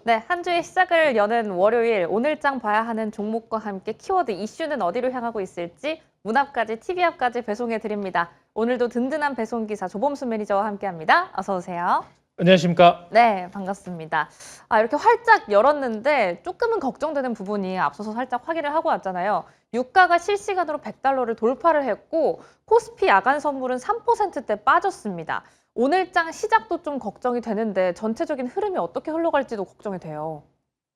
네, 한 주의 시작을 여는 월요일 오늘장 봐야 하는 종목과 함께 키워드 이슈는 어디로 향하고 있을지 문 앞까지 TV 앞까지 배송해 드립니다. 오늘도 든든한 배송 기사 조범수 매니저와 함께합니다. 어서 오세요. 안녕하십니까? 네, 반갑습니다. 이렇게 활짝 열었는데 조금은 걱정되는 부분이 앞서서 살짝 확인을 하고 왔잖아요. 유가가 실시간으로 100달러를 돌파를 했고 코스피 야간 선물은 3%대 빠졌습니다. 오늘장 시작도 좀 걱정이 되는데 전체적인 흐름이 어떻게 흘러갈지도 걱정이 돼요.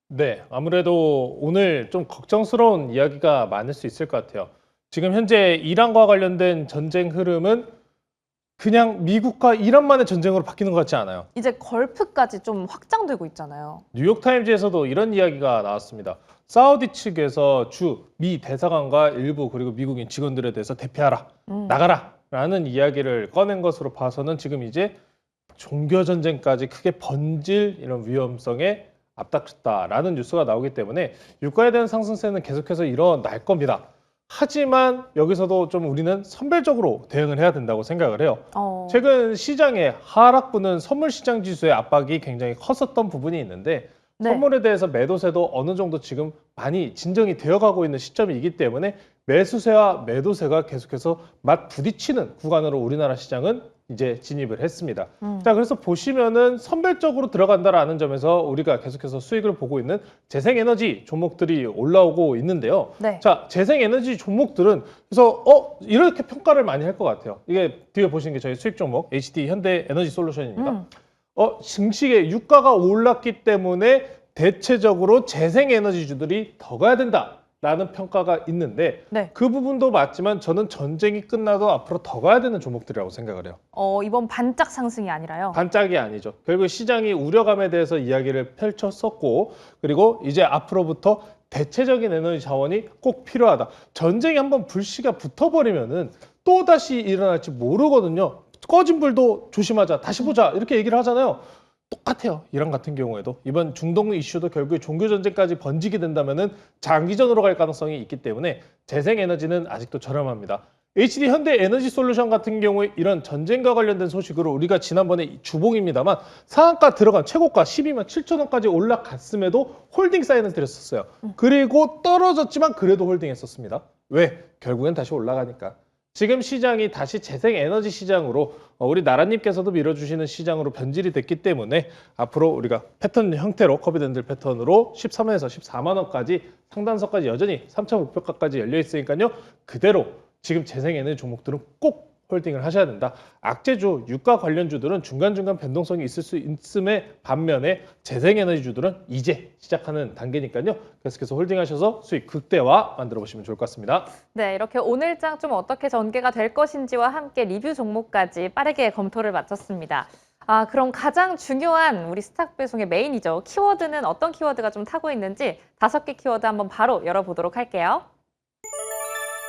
네, 아무래도 오늘 좀 걱정스러운 이야기가 많을 수 있을 것 같아요. 지금 현재 이란과 관련된 전쟁 흐름은 그냥 미국과 이란만의 전쟁으로 바뀌는 것 같지 않아요. 이제 걸프까지 좀 확장되고 있잖아요. 뉴욕타임즈에서도 이런 이야기가 나왔습니다. 사우디 측에서 주 미 대사관과 일부 그리고 미국인 직원들에 대해서 대피하라, 나가라 라는 이야기를 꺼낸 것으로 봐서는 지금 이제 종교전쟁까지 크게 번질 이런 위험성에 앞닥쳤다라는 뉴스가 나오기 때문에 유가에 대한 상승세는 계속해서 일어날 겁니다. 하지만 여기서도 좀 우리는 선별적으로 대응을 해야 된다고 생각을 해요. 최근 시장의 하락부는 선물 시장 지수의 압박이 굉장히 컸었던 부분이 있는데 네. 선물에 대해서 매도세도 어느 정도 지금 많이 진정이 되어가고 있는 시점이기 때문에 매수세와 매도세가 계속해서 맞부딪히는 구간으로 우리나라 시장은 이제 진입을 했습니다. 자, 그래서 보시면은 선별적으로 들어간다라는 점에서 우리가 계속해서 수익을 보고 있는 재생에너지 종목들이 올라오고 있는데요. 네. 자, 재생에너지 종목들은 그래서 이렇게 평가를 많이 할 것 같아요. 이게 뒤에 보시는 게 저희 수익 종목 HD 현대에너지 솔루션입니다. 증시의 유가가 올랐기 때문에 대체적으로 재생에너지주들이 더 가야 된다라는 평가가 있는데 네. 그 부분도 맞지만 저는 전쟁이 끝나도 앞으로 더 가야 되는 종목들이라고 생각을 해요. 이번 반짝 상승이 아니라요. 반짝이 아니죠. 결국 시장이 우려감에 대해서 이야기를 펼쳤었고 그리고 이제 앞으로부터 대체적인 에너지 자원이 꼭 필요하다. 전쟁이 한번 불씨가 붙어버리면은 또 다시 일어날지 모르거든요. 꺼진 불도 조심하자, 다시 보자 이렇게 얘기를 하잖아요. 똑같아요. 이란 같은 경우에도 이번 중동 이슈도 결국에 종교 전쟁까지 번지게 된다면은 장기전으로 갈 가능성이 있기 때문에 재생에너지는 아직도 저렴합니다. HD 현대에너지 솔루션 같은 경우에 이런 전쟁과 관련된 소식으로 우리가 지난번에 주봉입니다만 상한가 들어간 최고가 12만 7천 원까지 올라갔음에도 홀딩 사인을 드렸었어요. 그리고 떨어졌지만 그래도 홀딩했었습니다. 왜? 결국엔 다시 올라가니까. 지금 시장이 다시 재생에너지 시장으로 우리 나라님께서도 밀어주시는 시장으로 변질이 됐기 때문에 앞으로 우리가 패턴 형태로 커비밴드 패턴으로 13만에서 14만 원까지 상단선까지 여전히 3차 목표가까지 열려 있으니까요. 그대로 지금 재생에너지 종목들은 꼭 홀딩을 하셔야 된다. 악재주, 유가 관련주들은 중간중간 변동성이 있을 수 있음에 반면에 재생에너지주들은 이제 시작하는 단계니까요. 계속해서 홀딩하셔서 수익 극대화 만들어 보시면 좋을 것 같습니다. 네, 이렇게 오늘장 좀 어떻게 전개가 될 것인지와 함께 리뷰 종목까지 빠르게 검토를 마쳤습니다. 그럼 가장 중요한 우리 스탁 배송의 메인이죠. 키워드는 어떤 키워드가 좀 타고 있는지 5개 키워드 한번 바로 열어보도록 할게요.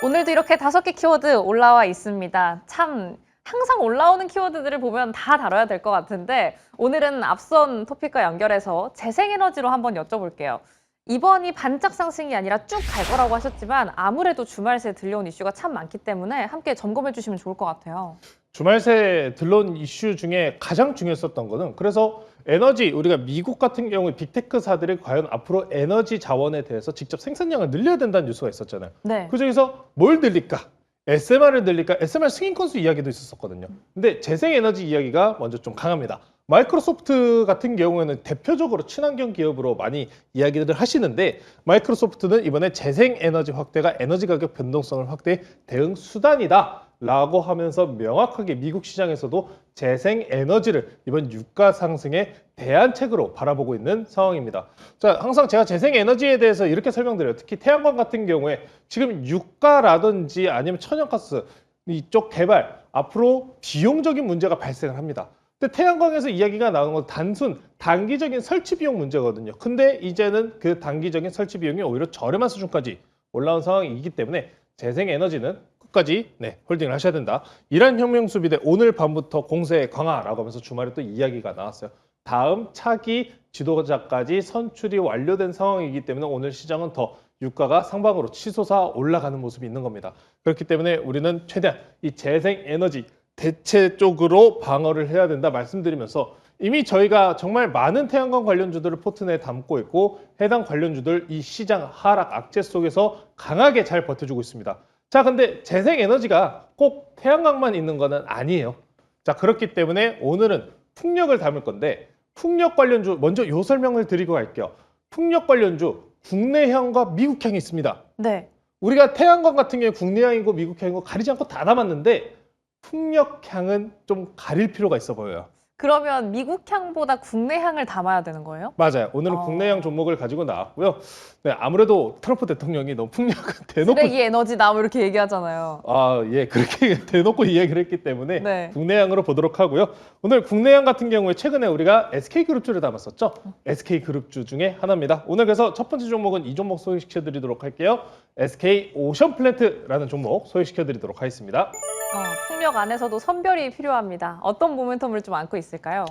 오늘도 이렇게 5개 키워드 올라와 있습니다. 참 항상 올라오는 키워드들을 보면 다 다뤄야 될 것 같은데 오늘은 앞선 토픽과 연결해서 재생에너지로 한번 여쭤볼게요. 이번이 반짝 상승이 아니라 쭉 갈 거라고 하셨지만 아무래도 주말 새 들려온 이슈가 참 많기 때문에 함께 점검해 주시면 좋을 것 같아요. 주말 새 들러온 이슈 중에 가장 중요했었던 거는 그래서 에너지 우리가 미국 같은 경우에 빅테크사들이 과연 앞으로 에너지 자원에 대해서 직접 생산량을 늘려야 된다는 뉴스가 있었잖아요. 네. 그중에서 뭘 늘릴까? SMR을 늘릴까? SMR 승인 건수 이야기도 있었거든요. 근데 재생에너지 이야기가 먼저 좀 강합니다. 마이크로소프트 같은 경우에는 대표적으로 친환경 기업으로 많이 이야기를 하시는데 마이크로소프트는 이번에 재생에너지 확대가 에너지 가격 변동성을 확대의 대응 수단이다 라고 하면서 명확하게 미국 시장에서도 재생에너지를 이번 유가 상승의 대안책으로 바라보고 있는 상황입니다. 자, 항상 제가 재생에너지에 대해서 이렇게 설명드려요. 특히 태양광 같은 경우에 지금 유가라든지 아니면 천연가스 이쪽 개발 앞으로 비용적인 문제가 발생을 합니다. 근데 태양광에서 이야기가 나오는 건 단순 단기적인 설치 비용 문제거든요. 근데 이제는 그 단기적인 설치 비용이 오히려 저렴한 수준까지 올라온 상황이기 때문에 재생에너지는 끝까지 홀딩을 하셔야 된다. 이란 혁명 수비대 오늘 밤부터 공세 강화라고 하면서 주말에 또 이야기가 나왔어요. 다음 차기 지도자까지 선출이 완료된 상황이기 때문에 오늘 시장은 더 유가가 상방으로 치솟아 올라가는 모습이 있는 겁니다. 그렇기 때문에 우리는 최대한 이 재생에너지 대체 쪽으로 방어를 해야 된다 말씀드리면서 이미 저희가 정말 많은 태양광 관련주들을 포트내에 담고 있고 해당 관련주들 이 시장 하락 악재 속에서 강하게 잘 버텨주고 있습니다. 자, 근데 재생에너지가 꼭 태양광만 있는 거는 아니에요. 자, 그렇기 때문에 오늘은 풍력을 담을 건데 풍력 관련주 먼저 요 설명을 드리고 갈게요. 풍력 관련주 국내향과 미국향이 있습니다. 네. 우리가 태양광 같은 경우에 국내향이고 미국향이고 가리지 않고 다 담았는데 풍력향은 좀 가릴 필요가 있어 보여요. 그러면 미국 향보다 국내 향을 담아야 되는 거예요? 맞아요. 오늘은 어. 국내향 종목을 가지고 나왔고요. 네, 아무래도 트럼프 대통령이 너무 풍력을 대놓고 쓰레기 에너지다 뭐 이렇게 얘기하잖아요. 예, 그렇게 대놓고 이야기를 했기 때문에 네. 국내향으로 보도록 하고요. 오늘 국내향 같은 경우에 최근에 우리가 SK그룹주를 담았었죠. SK그룹주 중에 하나입니다. 오늘 그래서 첫 번째 종목은 이 종목 소개시켜드리도록 할게요. SK 오션플랜트라는 종목 소개시켜드리도록 하겠습니다. 풍력 안에서도 선별이 필요합니다. 어떤 모멘텀을 좀 안고 있을까요?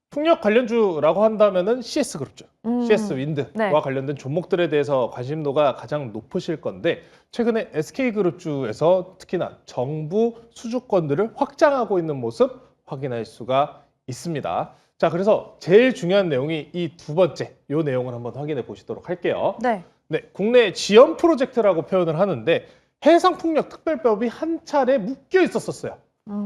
풍력 관련주라고 한다면은 CS그룹주, CS 윈드와 네. 관련된 종목들에 대해서 관심도가 가장 높으실 건데 최근에 SK그룹주에서 특히나 정부 수주권들을 확장하고 있는 모습 확인할 수가 있습니다. 자, 그래서 제일 중요한 내용이 이 두 번째 이 내용을 한번 확인해 보시도록 할게요. 네. 네, 국내 지연 프로젝트라고 표현을 하는데 해상풍력특별법이 한 차례 묶여 있었어요.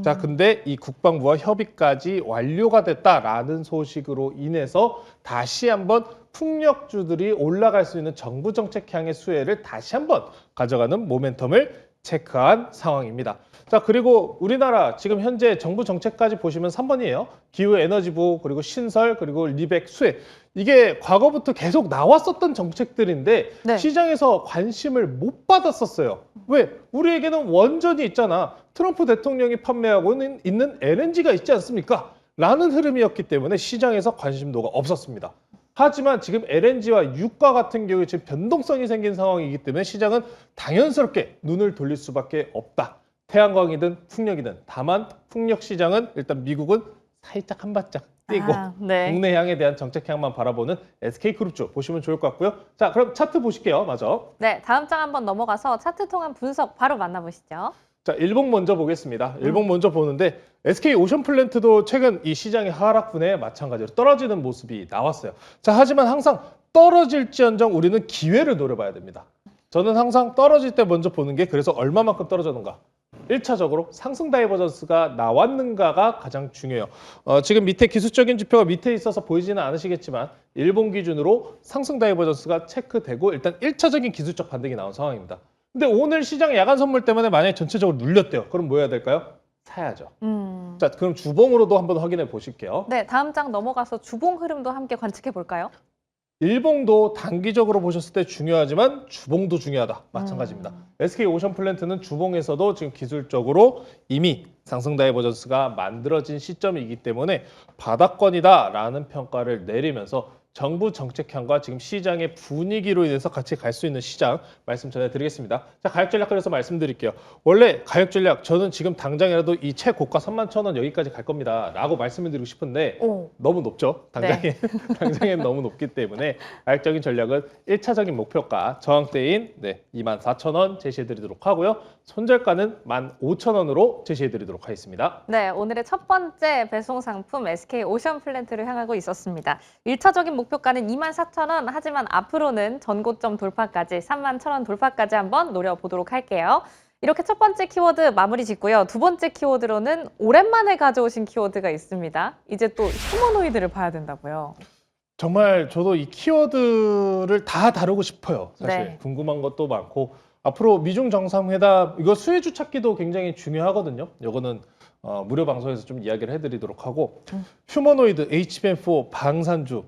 자, 근데 이 국방부와 협의까지 완료가 됐다라는 소식으로 인해서 다시 한번 풍력주들이 올라갈 수 있는 정부 정책향의 수혜를 다시 한번 가져가는 모멘텀을 체크한 상황입니다. 자, 그리고 우리나라 지금 현재 정부 정책까지 보시면 3번이에요. 기후에너지부, 그리고 신설, 그리고 리백, 수혜. 이게 과거부터 계속 나왔었던 정책들인데 네. 시장에서 관심을 못 받았었어요. 왜? 우리에게는 원전이 있잖아. 트럼프 대통령이 판매하고 있는 LNG가 있지 않습니까? 라는 흐름이었기 때문에 시장에서 관심도가 없었습니다. 하지만 지금 LNG와 유가 같은 경우에 지금 변동성이 생긴 상황이기 때문에 시장은 당연스럽게 눈을 돌릴 수밖에 없다. 태양광이든 풍력이든. 다만 풍력 시장은 일단 미국은 살짝 한 발짝 뛰고 네. 국내향에 대한 정책향만 바라보는 SK그룹주 보시면 좋을 것 같고요. 자, 그럼 차트 보실게요. 마저. 네, 다음 장 한번 넘어가서 차트 통한 분석 바로 만나보시죠. 자, 일봉 먼저 보겠습니다. 일봉 먼저 보는데 SK 오션플랜트도 최근 이 시장의 하락분에 마찬가지로 떨어지는 모습이 나왔어요. 자, 하지만 항상 떨어질지언정 우리는 기회를 노려봐야 됩니다. 저는 항상 떨어질 때 먼저 보는 게 그래서 얼마만큼 떨어졌는가. 1차적으로 상승 다이버전스가 나왔는가가 가장 중요해요. 지금 밑에 기술적인 지표가 밑에 있어서 보이지는 않으시겠지만 일본 기준으로 상승 다이버전스가 체크되고 일단 1차적인 기술적 반등이 나온 상황입니다. 근데 오늘 시장 야간 선물 때문에 만약에 전체적으로 눌렸대요. 그럼 뭐 해야 될까요? 사야죠. 자, 그럼 주봉으로도 한번 확인해 보실게요. 네, 다음 장 넘어가서 주봉 흐름도 함께 관측해 볼까요? 일봉도 단기적으로 보셨을 때 중요하지만 주봉도 중요하다. 마찬가지입니다. SK 오션플랜트는 주봉에서도 지금 기술적으로 이미 상승 다이버전스가 만들어진 시점이기 때문에 바닥권이다라는 평가를 내리면서 정부 정책향과 지금 시장의 분위기로 인해서 같이 갈 수 있는 시장 말씀 전해드리겠습니다. 자, 가격 전략 그래서 말씀드릴게요. 원래 가격 전략 저는 지금 당장이라도 이 최고가 31,000원 여기까지 갈 겁니다 라고 말씀을 드리고 싶은데 너무 높죠. 당장에 당장엔 너무 높기 때문에 가격적인 전략은 1차적인 목표가 저항대인 24,000원 제시해드리도록 하고요. 손절가는 15,000원으로 제시해드리도록 하겠습니다. 네, 오늘의 첫 번째 배송 상품 SK 오션플랜트를 향하고 있었습니다. 1차적인 목표가는 24,000원, 하지만 앞으로는 전고점 돌파까지 31,000원 돌파까지 한번 노려보도록 할게요. 이렇게 첫 번째 키워드 마무리 짓고요. 두 번째 키워드로는 오랜만에 가져오신 키워드가 있습니다. 이제 또 휴머노이드를 봐야 된다고요. 정말 저도 이 키워드를 다 다루고 싶어요. 사실 네. 궁금한 것도 많고 앞으로 미중 정상회담 이거 수혜주 찾기도 굉장히 중요하거든요. 이거는 무료 방송에서 좀 이야기를 해드리도록 하고 휴머노이드 HBM4 방산주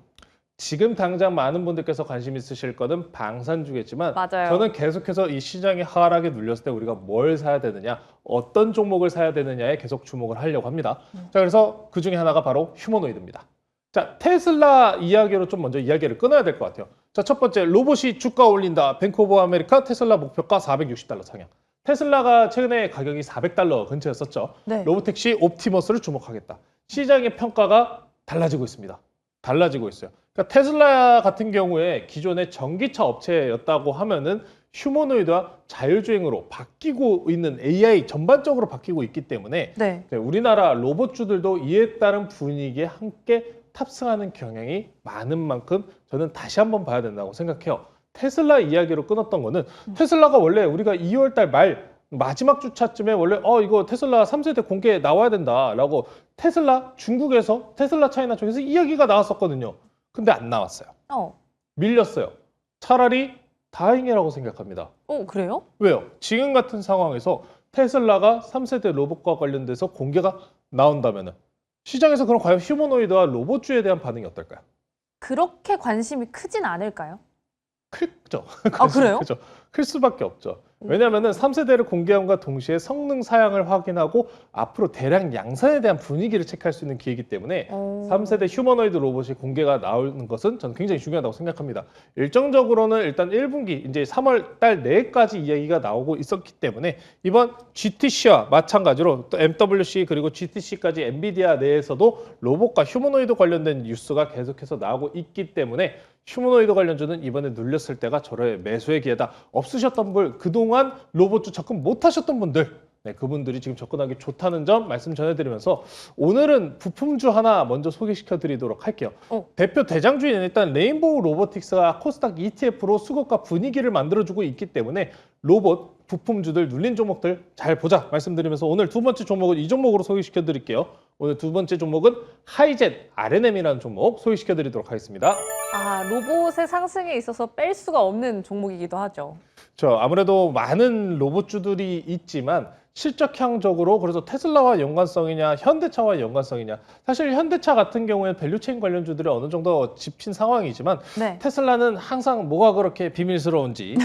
지금 당장 많은 분들께서 관심 있으실 거는 방산주겠지만 맞아요. 저는 계속해서 이 시장의 하락에 눌렸을 때 우리가 뭘 사야 되느냐 어떤 종목을 사야 되느냐에 계속 주목을 하려고 합니다. 자, 그래서 그 중에 하나가 바로 휴머노이드입니다. 자, 테슬라 이야기로 좀 먼저 이야기를 끊어야 될 것 같아요. 자, 첫 번째 로봇이 주가 올린다. 뱅크 오브 아메리카 테슬라 목표가 $460 상향. 테슬라가 최근에 가격이 $400 근처였었죠. 네. 로보택시 옵티머스를 주목하겠다. 시장의 평가가 달라지고 있습니다. 달라지고 있어요. 그러니까 테슬라 같은 경우에 기존의 전기차 업체였다고 하면은 휴머노이드와 자율주행으로 바뀌고 있는 AI 전반적으로 바뀌고 있기 때문에 네. 우리나라 로봇주들도 이에 따른 분위기에 함께 탑승하는 경향이 많은 만큼 저는 다시 한번 봐야 된다고 생각해요. 테슬라 이야기로 끊었던 거는 테슬라가 원래 우리가 2월 달 말 마지막 주차쯤에 원래 이거 테슬라 3세대 공개 나와야 된다라고 테슬라 중국에서 테슬라 차이나 쪽에서 이야기가 나왔었거든요. 근데 안 나왔어요. 밀렸어요. 차라리 다행이라고 생각합니다. 그래요? 왜요? 지금 같은 상황에서 테슬라가 3세대 로봇과 관련돼서 공개가 나온다면 시장에서 그럼 과연 휴머노이드와 로봇주에 대한 반응이 어떨까요? 그렇게 관심이 크진 않을까요? 크죠. 그래요? 크죠. 클 수밖에 없죠. 왜냐하면 3세대를 공개함과 동시에 성능 사양을 확인하고 앞으로 대량 양산에 대한 분위기를 체크할 수 있는 기회이기 때문에 3세대 휴머노이드 로봇이 공개가 나오는 것은 저는 굉장히 중요하다고 생각합니다. 일정적으로는 일단 1분기 이제 3월 달 내까지 이야기가 나오고 있었기 때문에 이번 GTC와 마찬가지로 또 MWC 그리고 GTC까지 엔비디아 내에서도 로봇과 휴머노이드 관련된 뉴스가 계속해서 나오고 있기 때문에 휴머노이드 관련주는 이번에 눌렸을 때가 저의 매수의 기회다. 없으셨던 분, 그동안 로봇주 접근 못하셨던 분들, 그분들이 지금 접근하기 좋다는 점 말씀 전해드리면서 오늘은 부품주 하나 먼저 소개시켜드리도록 할게요. 대표 대장주인 일단 레인보우 로보틱스가 코스닥 ETF로 수급과 분위기를 만들어주고 있기 때문에 로봇 부품주들 눌린 종목들 잘 보자 말씀드리면서 오늘 두 번째 종목은 이 종목으로 소개시켜 드릴게요. 오늘 두 번째 종목은 하이젠 RNM이라는 종목 소개시켜 드리도록 하겠습니다. 로봇의 상승에 있어서 뺄 수가 없는 종목이기도 하죠. 아무래도 많은 로봇주들이 있지만 실적향적으로 그래서 테슬라와 연관성이냐 현대차와 연관성이냐 사실 현대차 같은 경우에는 밸류체인 관련주들이 어느 정도 짚힌 상황이지만 테슬라는 항상 뭐가 그렇게 비밀스러운지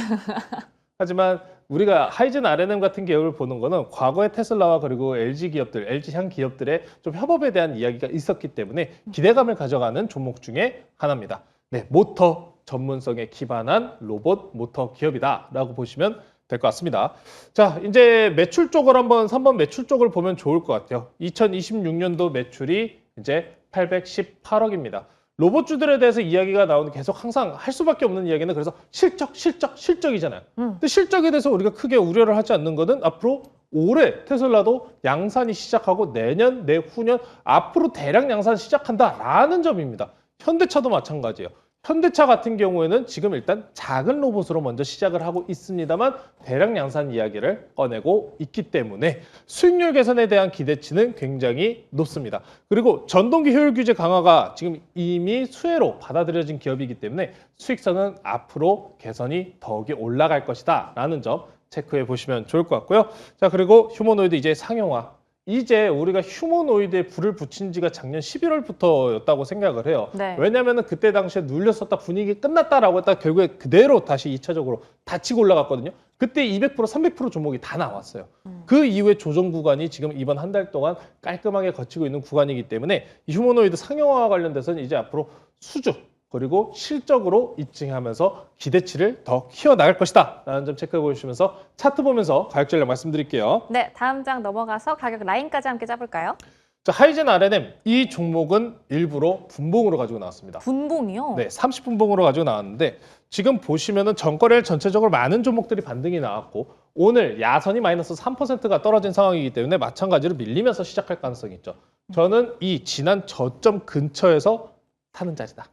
하지만 우리가 하이젠 RNM 같은 계열을 보는 거는 과거의 테슬라와 그리고 LG 기업들, LG향 기업들의 좀 협업에 대한 이야기가 있었기 때문에 기대감을 가져가는 종목 중에 하나입니다. 모터 전문성에 기반한 로봇 모터 기업이다라고 보시면 될 것 같습니다. 자, 이제 매출 쪽을 한번 3번 매출 쪽을 보면 좋을 것 같아요. 2026년도 매출이 이제 818억입니다. 로봇주들에 대해서 이야기가 나오는 계속 항상 할 수밖에 없는 이야기는 그래서 실적이잖아요. 근데 실적에 대해서 우리가 크게 우려를 하지 않는 거는 앞으로 올해 테슬라도 양산이 시작하고 내년, 내후년 앞으로 대량 양산 시작한다라는 점입니다. 현대차도 마찬가지예요. 현대차 같은 경우에는 지금 일단 작은 로봇으로 먼저 시작을 하고 있습니다만 대량 양산 이야기를 꺼내고 있기 때문에 수익률 개선에 대한 기대치는 굉장히 높습니다. 그리고 전동기 효율 규제 강화가 지금 이미 수혜로 받아들여진 기업이기 때문에 수익성은 앞으로 개선이 더욱이 올라갈 것이다 라는 점 체크해 보시면 좋을 것 같고요. 자, 그리고 휴머노이드 이제 상용화. 이제 우리가 휴머노이드에 불을 붙인 지가 작년 11월부터였다고 생각을 해요. 왜냐하면 그때 당시에 눌렸었다 분위기 끝났다라고 했다 결국에 그대로 다시 2차적으로 다 치고 올라갔거든요. 그때 200%, 300% 종목이 다 나왔어요. 그 이후에 조정 구간이 지금 이번 한 달 동안 깔끔하게 거치고 있는 구간이기 때문에 이 휴머노이드 상용화와 관련돼서는 이제 앞으로 수주 그리고 실적으로 입증하면서 기대치를 더 키워나갈 것이다 라는 점 체크해 보시면서 차트 보면서 가격 전략 말씀드릴게요. 다음 장 넘어가서 가격 라인까지 함께 짜볼까요? 자, 하이젠 RNM 이 종목은 일부러 분봉으로 가지고 나왔습니다. 분봉이요? 30분봉으로 가지고 나왔는데 지금 보시면은 전거래일 전체적으로 많은 종목들이 반등이 나왔고 오늘 야선이 마이너스 3%가 떨어진 상황이기 때문에 마찬가지로 밀리면서 시작할 가능성이 있죠. 저는 이 지난 저점 근처에서 사는 자리다.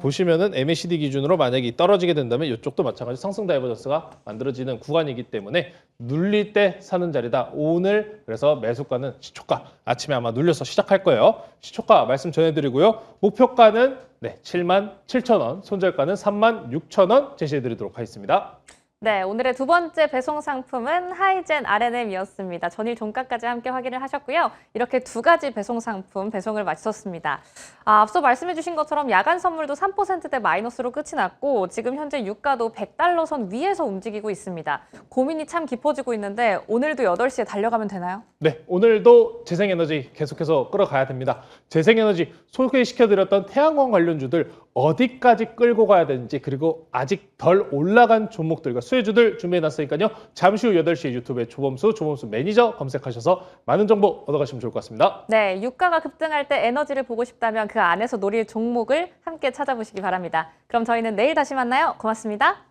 보시면은 MACD 기준으로 만약에 떨어지게 된다면 이쪽도 마찬가지 상승 다이버전스가 만들어지는 구간이기 때문에 눌릴 때 사는 자리다. 오늘 그래서 매수가는 시초가 아침에 아마 눌려서 시작할 거예요. 시초가 말씀 전해드리고요. 목표가는 77,000원, 손절가는 36,000원 제시해드리도록 하겠습니다. 오늘의 두 번째 배송 상품은 하이젠 RNM이었습니다. 전일 종가까지 함께 확인을 하셨고요. 이렇게 두 가지 배송 상품 배송을 마쳤습니다. 앞서 말씀해 주신 것처럼 야간 선물도 3%대 마이너스로 끝이 났고 지금 현재 유가도 100달러 선 위에서 움직이고 있습니다. 고민이 참 깊어지고 있는데 오늘도 8시에 달려가면 되나요? 오늘도 재생에너지 계속해서 끌어가야 됩니다. 재생에너지 소개시켜드렸던 태양광 관련주들 어디까지 끌고 가야 되는지 그리고 아직 덜 올라간 종목들과 수혜주들 준비해놨으니까요. 잠시 후 8시에 유튜브에 조범수 매니저 검색하셔서 많은 정보 얻어가시면 좋을 것 같습니다. 유가가 급등할 때 에너지를 보고 싶다면 그 안에서 노릴 종목을 함께 찾아보시기 바랍니다. 그럼 저희는 내일 다시 만나요. 고맙습니다.